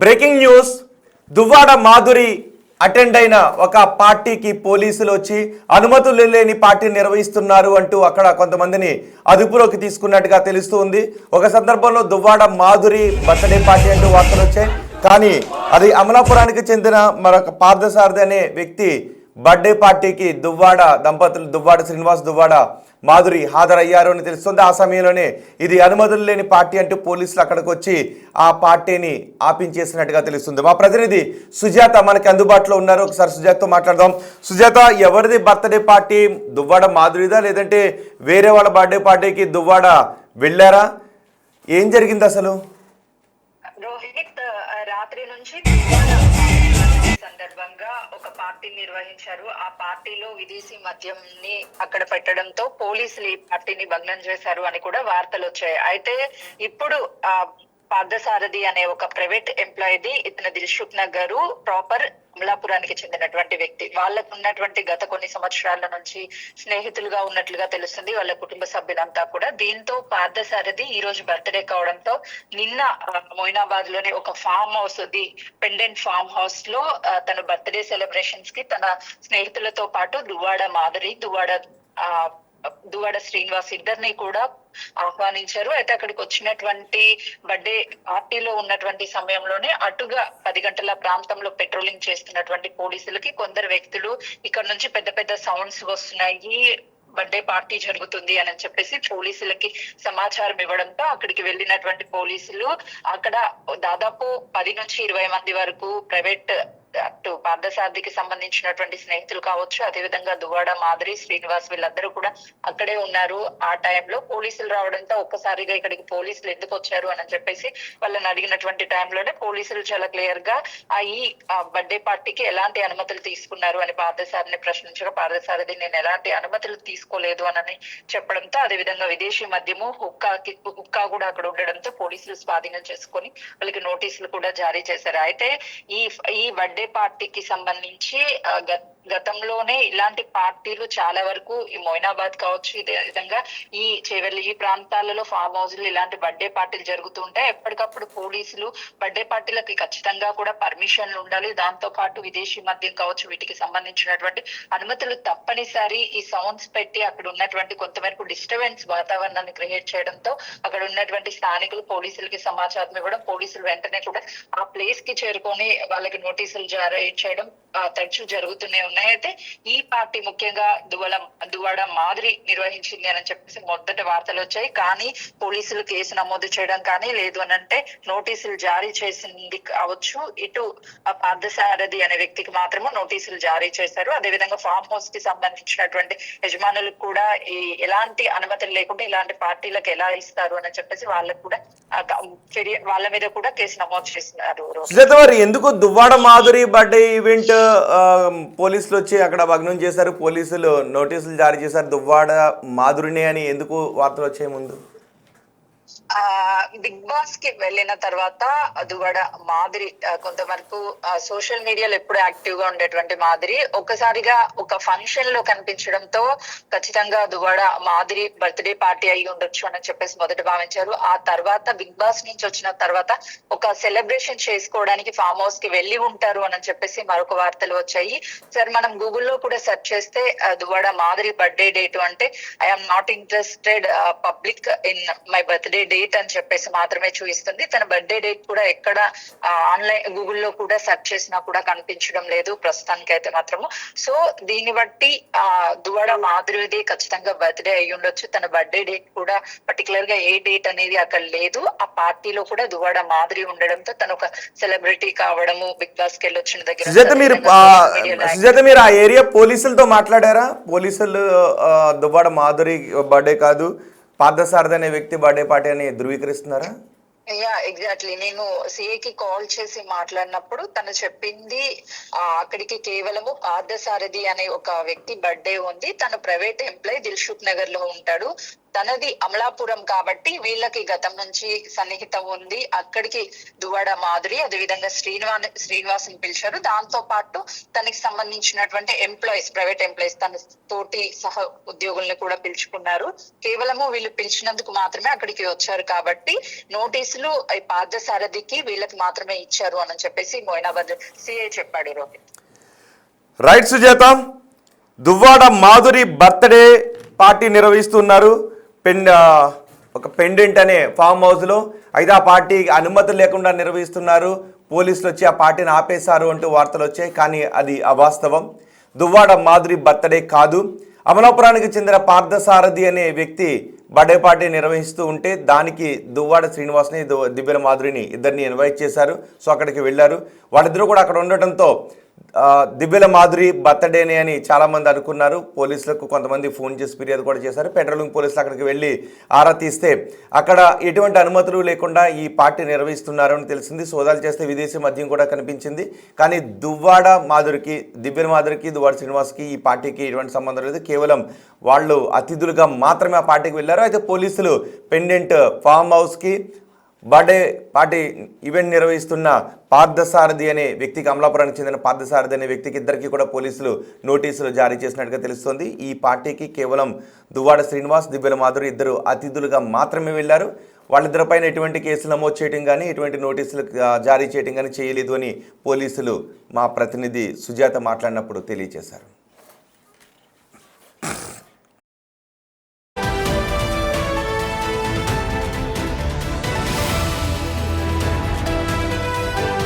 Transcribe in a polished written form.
Breaking news. Duvvada Madhuri attend అయిన ఒక పార్టీకి పోలీసులు వచ్చి అనుమతులు లేని పార్టీ నిర్వహిస్తున్నారు అంటూ అక్కడ కొంతమందిని అదుపులోకి తీసుకున్నట్టుగా తెలుస్తుంది. ఒక సందర్భంలో దువ్వాడ మాధురి బర్త్డే పార్టీ అంటూ వార్తలు వచ్చాయి. కానీ అది అమలాపురానికి చెందిన మరొక పార్థసారథి అనే వ్యక్తి బర్త్డే పార్టీకి దువ్వాడ దంపతులు దువ్వాడ శ్రీనివాస్ దువ్వాడ మాధురి హాజరయ్యారు అని తెలుస్తుంది. ఆ సమయంలోనే ఇది అనుమతులు లేని పార్టీ అంటూ పోలీసులు అక్కడికి వచ్చి ఆ పార్టీని ఆపించేసినట్టుగా తెలుస్తుంది. మా ప్రతినిధి సుజాత మనకి అందుబాటులో ఉన్నారు. ఒకసారి సుజాతతో మాట్లాడదాం. సుజాత, ఎవరిది బర్త్డే పార్టీ? దువ్వాడ మాధురిదా లేదంటే వేరే వాళ్ళ బర్త్డే పార్టీకి దువ్వాడ వెళ్ళారా? ఏం జరిగింది అసలు? రోహిత్, రాత్రి నుంచి సందర్భంగా ఒక పార్టీ నిర్వహించారు. ఆ పార్టీలో విదేశీ మద్యంని అక్కడ పెట్టడంతో పోలీసులు ఈ పార్టీని భగ్నం చేశారు అని కూడా వార్తలు వచ్చాయి. అయితే ఇప్పుడు పార్థసారథి అనే ఒక ప్రైవేట్ ఎంప్లాయీది, ఇతను దిల్సుఖ్ నగర్ ప్రాపర్ అమలాపురానికి చెందినటువంటి వ్యక్తి. వాళ్ళకు ఉన్నటువంటి గత కొన్ని సంవత్సరాల నుంచి స్నేహితులుగా ఉన్నట్లుగా తెలుస్తుంది వాళ్ళ కుటుంబ సభ్యులంతా కూడా. దీంతో పార్థసారథి ఈ రోజు బర్త్డే కావడంతో నిన్న మొయినాబాద్ లోని ఒక farm house, the pendant farm house లో తన బర్త్డే సెలబ్రేషన్స్ కి తన స్నేహితులతో పాటు దువ్వాడ మాధురి, దువ్వాడ శ్రీనివాస్ ఇద్దరిని కూడా ఆహ్వానించారు. అయితే అక్కడికి వచ్చినటువంటి బర్త్డే పార్టీలో ఉన్నటువంటి సమయంలోనే అటుగా 10 గంటల ప్రాంతంలో పెట్రోలింగ్ చేస్తున్నటువంటి పోలీసులకి కొందరు వ్యక్తులు ఇక్కడ నుంచి పెద్ద పెద్ద సౌండ్స్ వస్తున్నాయి, బర్త్డే పార్టీ జరుగుతుంది అని చెప్పేసి పోలీసులకి సమాచారం ఇవ్వడంతో అక్కడికి వెళ్ళినటువంటి పోలీసులు అక్కడ దాదాపు 10 నుంచి 20 మంది వరకు ప్రైవేట్ అటు పార్థసారథికి సంబంధించినటువంటి స్నేహితులు కావచ్చు, అదేవిధంగా దువ్వాడ మాధురి, శ్రీనివాస్ వీళ్ళందరూ కూడా అక్కడే ఉన్నారు. ఆ టైంలో పోలీసులు రావడంతో ఒక్కసారిగా ఇక్కడికి పోలీసులు ఎందుకు వచ్చారు అని చెప్పేసి వాళ్ళని అడిగినటువంటి టైంలోనే పోలీసులు చాలా క్లియర్ గా ఈ బర్త్డే పార్టీకి ఎలాంటి అనుమతులు తీసుకున్నారు అని పార్థసారథిని ప్రశ్నించగా, పార్థసారథి నేను ఎలాంటి అనుమతులు తీసుకోలేదు అని చెప్పడంతో, అదేవిధంగా విదేశీ మద్యము హుక్కా కూడా అక్కడ ఉండడంతో పోలీసులు స్వాధీనం చేసుకొని వాళ్ళకి నోటీసులు కూడా జారీ చేశారు. అయితే ఈ బర్త్డే పార్టీకి సంబంధించి గతంలోనే ఇలాంటి పార్టీలు చాలా వరకు ఈ మొయినాబాద్ కావచ్చు, ఇదే విధంగా ఈ చేవెళ్ళి ఈ ప్రాంతాలలో ఫామ్ హౌస్లు ఇలాంటి బర్త్డే పార్టీలు జరుగుతూ ఉంటాయి. ఎప్పటికప్పుడు పోలీసులు బర్త్డే పార్టీలకి ఖచ్చితంగా కూడా పర్మిషన్లు ఉండాలి. దాంతో పాటు విదేశీ మద్యం కావచ్చు, వీటికి సంబంధించినటువంటి అనుమతులు తప్పనిసరి. ఈ సౌండ్స్ పెట్టి అక్కడ ఉన్నటువంటి కొంతమేరకు డిస్టర్బెన్స్ వాతావరణాన్ని క్రియేట్ చేయడంతో అక్కడ ఉన్నటువంటి స్థానికులు పోలీసులకి సమాచారం ఇవ్వడం, పోలీసులు వెంటనే కూడా ఆ ప్లేస్ కి చేరుకొని వాళ్ళకి నోటీసులు జారీ చేయడం తరచూ జరుగుతూనే ఉన్నాయి. అయితే ఈ పార్టీ ముఖ్యంగా దువ్వాడ మాధురి నిర్వహించింది అని చెప్పేసి మొదట వార్తలు వచ్చాయి. కానీ పోలీసులు కేసు నమోదు చేయడం కానీ, లేదు అనంటే నోటీసులు జారీ చేసింది కావచ్చు. ఇటు పార్థసారథి అనే వ్యక్తికి మాత్రమే నోటీసులు జారీ చేశారు. అదేవిధంగా ఫామ్ హౌస్ కి సంబంధించినటువంటి యజమానులకు కూడా ఎలాంటి అనుమతులు లేకుండా ఇలాంటి పార్టీలకు ఎలా ఇస్తారు అని చెప్పేసి వాళ్ళకు కూడా వాళ్ళ మీద కూడా కేసు నమోదు చేస్తున్నారు. ఎందుకు దువ్వాడ మాధురి బర్త్డే ఈవెంట్ పోలీసులు వచ్చి అక్కడ భగ్నం చేశారు, పోలీసులు నోటీసులు జారీ చేశారు దువ్వాడ మాధురిని అని ఎందుకు వార్తలు వచ్చాయి ముందు? బిగ్ బాస్ కి వెళ్ళిన తర్వాత దువ్వాడ మాధురి కొంతవరకు సోషల్ మీడియాలో ఎప్పుడు యాక్టివ్ గా ఉండేటువంటి మాధురి ఒక్కసారిగా ఒక ఫంక్షన్ లో కనిపించడంతో ఖచ్చితంగా దువ్వాడ మాధురి బర్త్డే పార్టీ అయి ఉండొచ్చు అని చెప్పేసి మొదట భావించారు. ఆ తర్వాత బిగ్ బాస్ నుంచి వచ్చిన తర్వాత ఒక సెలబ్రేషన్ చేసుకోవడానికి ఫామ్ హౌస్ కి వెళ్ళి ఉంటారు అని చెప్పేసి మరొక వార్తలు వచ్చాయి. సార్, మనం గూగుల్లో కూడా సెర్చ్ చేస్తే దువ్వాడ మాధురి బర్త్డే డేట్ అంటే I'm not interested public in my birthday date అని చెప్పేసి మాత్రమే చూపిస్తుంది. తన బర్త్డే డేట్ కూడా ఎక్కడ ఆన్లైన్ గూగుల్లో కూడా సెర్చ్ చేసినా కూడా కనిపించడం లేదు ప్రస్తుతానికి అయితే మాత్రము. సో దీన్ని బట్టి దువ్వాడ మాధురిది ఖచ్చితంగా బర్త్డే అయి ఉండొచ్చు. తన బర్త్డే డేట్ కూడా పర్టికులర్ గా ఏ డేట్ అనేది అక్కడ లేదు. ఆ పార్టీలో కూడా దువ్వాడ మాధురి ఉండడంతో తను ఒక సెలబ్రిటీ కావడము, బిగ్ బాస్ కి వెళ్ళొచ్చిన దగ్గర మీరు ఆ ఏరియా పోలీసులతో మాట్లాడారా? పోలీసులు దువ్వాడ మాధురి బర్త్డే కాదు, పార్థసారథి అనే వ్యక్తి బర్త్డే పార్టీ అని ధృవీకరిస్తున్నారా? ఎగ్జాక్ట్లీ. నేను సిఏకి కాల్ చేసి మాట్లాడినప్పుడు తను చెప్పింది అక్కడికి కేవలము పార్థసారథి అనే ఒక వ్యక్తి బర్త్డే ఉంది. తను ప్రైవేట్ ఎంప్లాయ్, దిల్సుఖ్ నగర్ లో ఉంటాడు. తనది అమలాపురం కాబట్టి వీళ్ళకి గతం నుంచి సన్నిహితం ఉంది. అక్కడికి దువ్వాడ మాధురి అదేవిధంగా శ్రీనివాస్ ని పిలిచారు. దాంతో పాటు తనకి సంబంధించినటువంటి ప్రైవేట్ ఎంప్లాయీస్ తన తోటి సహ ఉద్యోగుల్ని కూడా పిలుచుకున్నారు. కేవలము వీళ్ళు పిలిచినందుకు మాత్రమే అక్కడికి వచ్చారు కాబట్టి నోటీసులు ఈ పార్థసారథికి వీళ్ళకి మాత్రమే ఇచ్చారు అని చెప్పేసి మొయినాబాద్ సిఐ చెప్పాడు. Rohit. Right Sujatha, Duvvada Madhuri birthday party నిర్వహిస్తున్నారు ఒక పెండెంట్ అనే ఫామ్ హౌస్లో. అయితే ఆ పార్టీ అనుమతి లేకుండా నిర్వహిస్తున్నారు, పోలీసులు వచ్చి ఆ పార్టీని ఆపేశారు అంటూ వార్తలు వచ్చాయి. కానీ అది అవాస్తవం. దువ్వాడ మాధురి బర్త్డే కాదు. అమలాపురానికి చెందిన పార్థసారథి అనే వ్యక్తి బర్త్డే పార్టీ నిర్వహిస్తూ ఉంటే దానికి దువ్వాడ శ్రీనివాస్ని దివ్యల మాధురిని ఇద్దరిని ఇన్వైట్ చేశారు. సో అక్కడికి వెళ్ళారు. వాళ్ళిద్దరూ కూడా అక్కడ ఉండటంతో దివ్యల మాధురి బర్త్డేనే అని చాలామంది అనుకున్నారు. పోలీసులకు కొంతమంది ఫోన్ చేసి ఫిర్యాదు కూడా చేశారు. పెట్రోలింగ్ పోలీసులు అక్కడికి వెళ్ళి ఆరా తీస్తే అక్కడ ఎటువంటి అనుమతులు లేకుండా ఈ పార్టీ నిర్వహిస్తున్నారు అని తెలిసింది. సోదాలు చేస్తే విదేశీ మద్యం కూడా కనిపించింది. కానీ దువ్వాడ మాధురికి, దివ్యల మాధురికి, దువ్వాడ శ్రీనివాస్కి ఈ పార్టీకి ఎటువంటి సంబంధం లేదు. కేవలం వాళ్ళు అతిథులుగా మాత్రమే ఆ పార్టీకి వెళ్ళారు. అయితే పోలీసులు పెండెంట్ ఫామ్ హౌస్కి బర్త్డే పార్టీ ఈవెంట్ నిర్వహిస్తున్న పార్థసారథి అనే వ్యక్తికి, అమలాపురానికి చెందిన పార్థసారథి అనే వ్యక్తికి ఇద్దరికి కూడా పోలీసులు నోటీసులు జారీ చేసినట్టుగా తెలుస్తోంది. ఈ పార్టీకి కేవలం దువ్వాడ శ్రీనివాస్, దివ్యల మాధురి ఇద్దరు అతిథులుగా మాత్రమే వెళ్ళారు. వాళ్ళిద్దరిపైన ఎటువంటి కేసులు నమోదు చేయడం కానీ ఎటువంటి నోటీసులు జారీ చేయడం కానీ చేయలేదు అని పోలీసులు మా ప్రతినిధి సుజాత మాట్లాడినప్పుడు తెలియజేశారు.